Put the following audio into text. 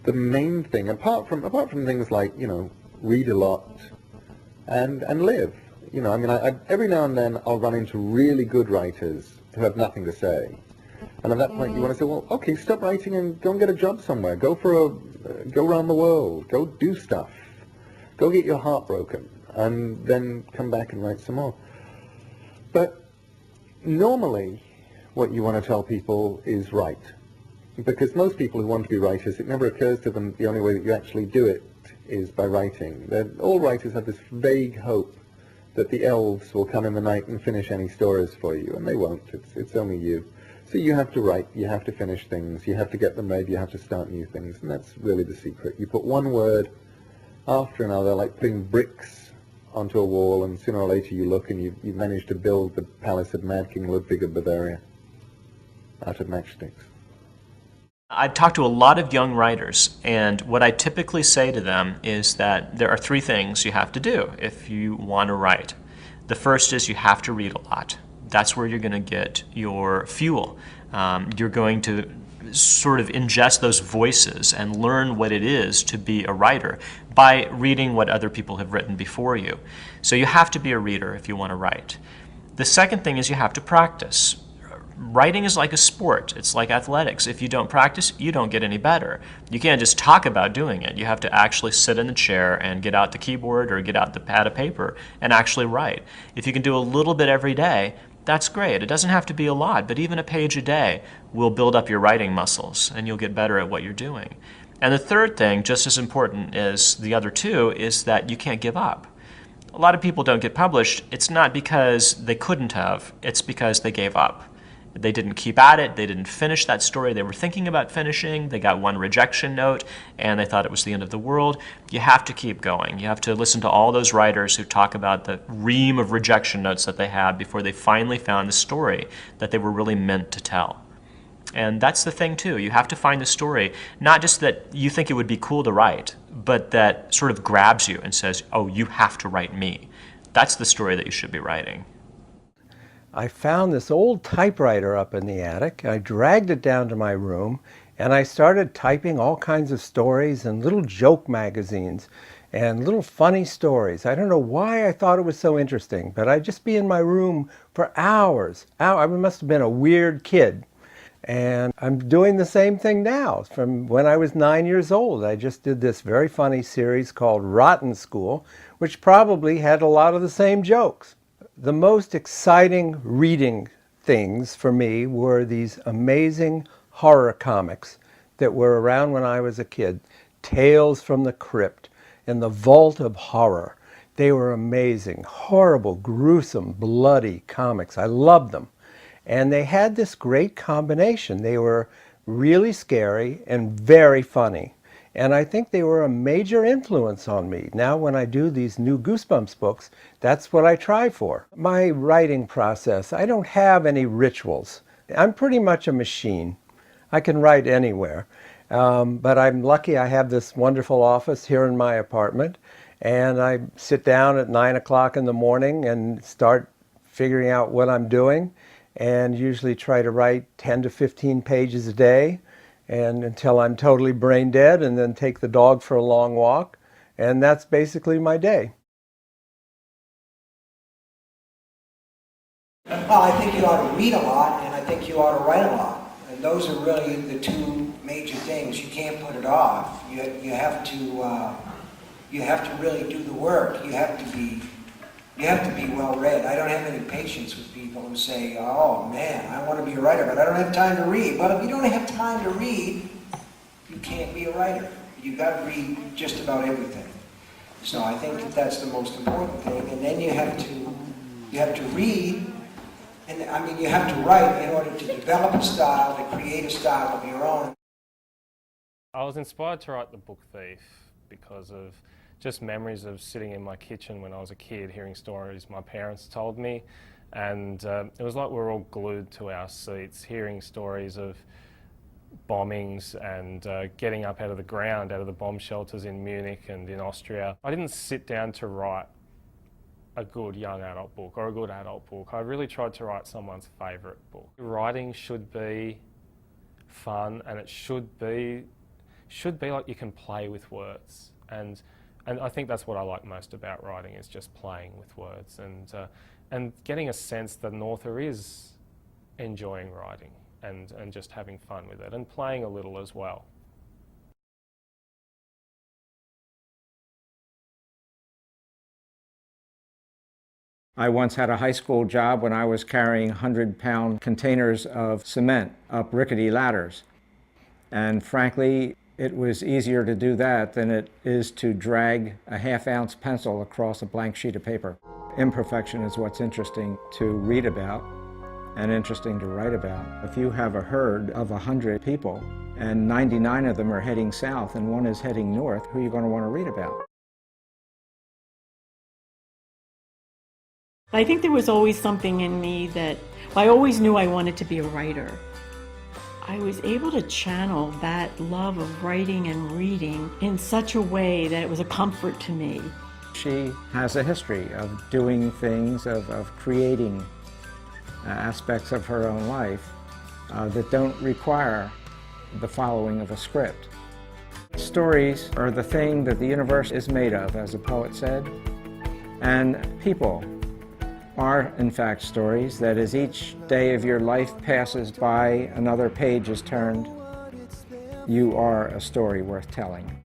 the main thing, apart from things like, read a lot and live. I mean, I every now and then I'll run into really good writers who have nothing to say. And at that point you want to say, well, okay, stop writing and go and get a job somewhere. Go around the world. Go do stuff. Go get your heart broken. And then come back and write some more. But normally what you want to tell people is write. Because most people who want to be writers, it never occurs to them the only way that you actually do it is by writing. All writers have this vague hope that the elves will come in the night and finish any stories for you, and they won't. It's only you. So you have to write, you have to finish things, you have to get them read, you have to start new things, and that's really the secret. You put one word after another, like putting bricks onto a wall, and sooner or later you look and you've managed to build the palace of Mad King Ludwig of Bavaria out of matchsticks. I've talked to a lot of young writers, and what I typically say to them is that there are three things you have to do if you want to write. The first is you have to read a lot. That's where you're going to get your fuel. You're going to sort of ingest those voices and learn what it is to be a writer by reading what other people have written before you. So you have to be a reader if you want to write. The second thing is you have to practice. Writing is like a sport. It's like athletics. If you don't practice, you don't get any better. You can't just talk about doing it. You have to actually sit in the chair and get out the keyboard or get out the pad of paper and actually write. If you can do a little bit every day, that's great. It doesn't have to be a lot, but even a page a day will build up your writing muscles and you'll get better at what you're doing. And the third thing, just as important as the other two, is that you can't give up. A lot of people don't get published. It's not because they couldn't have, it's because they gave up. They didn't keep at it, they didn't finish that story they were thinking about finishing, they got one rejection note and they thought it was the end of the world. You have to keep going. You have to listen to all those writers who talk about the ream of rejection notes that they had before they finally found the story that they were really meant to tell. And that's the thing too, you have to find the story, not just that you think it would be cool to write, but that sort of grabs you and says, oh, you have to write me. That's the story that you should be writing. I found this old typewriter up in the attic. I dragged it down to my room and I started typing all kinds of stories and little joke magazines and little funny stories. I don't know why I thought it was so interesting, but I'd just be in my room for hours. I must have been a weird kid. And I'm doing the same thing now from when I was 9 years old. I just did this very funny series called Rotten School, which probably had a lot of the same jokes. The most exciting reading things for me were these amazing horror comics that were around when I was a kid. Tales from the Crypt and the Vault of Horror. They were amazing, horrible, gruesome, bloody comics. I loved them. And they had this great combination. They were really scary and very funny. And I think they were a major influence on me. Now when I do these new Goosebumps books, that's what I try for. My writing process, I don't have any rituals. I'm pretty much a machine. I can write anywhere. But I'm lucky I have this wonderful office here in my apartment. And I sit down at 9 o'clock in the morning and start figuring out what I'm doing. And usually try to write 10 to 15 pages a day. And until I'm totally brain dead, and then take the dog for a long walk. And that's basically my day. Well, I think you ought to read a lot, and I think you ought to write a lot. And those are really the two major things. You can't put it off. You have to really do the work. You have to be well read. I don't have any patience with people who say, oh man, I want to be a writer, but I don't have time to read. Well, if you don't have time to read, you can't be a writer. You've got to read just about everything. So I think that's the most important thing. And then you have to read, and I mean you have to write in order to develop a style, to create a style of your own. I was inspired to write The Book Thief because of just memories of sitting in my kitchen when I was a kid, hearing stories my parents told me, and it was like we were all glued to our seats, hearing stories of bombings and getting up out of the ground, out of the bomb shelters in Munich and in Austria. I didn't sit down to write a good young adult book or a good adult book. I really tried to write someone's favourite book. Writing should be fun, and it should should be like you can play with words. And I think that's what I like most about writing, is just playing with words and getting a sense that an author is enjoying writing and just having fun with it and playing a little as well. I once had a high school job when I was carrying 100-pound containers of cement up rickety ladders. And frankly, it was easier to do that than it is to drag a half-ounce pencil across a blank sheet of paper. Imperfection is what's interesting to read about and interesting to write about. If you have a herd of 100 people and 99 of them are heading south and one is heading north, who are you going to want to read about? I think there was always something in me that I always knew I wanted to be a writer. I was able to channel that love of writing and reading in such a way that it was a comfort to me. She has a history of doing things, of creating aspects of her own life that don't require the following of a script. Stories are the thing that the universe is made of, as a poet said, and people are, in fact, stories that as each day of your life passes by, another page is turned, you are a story worth telling.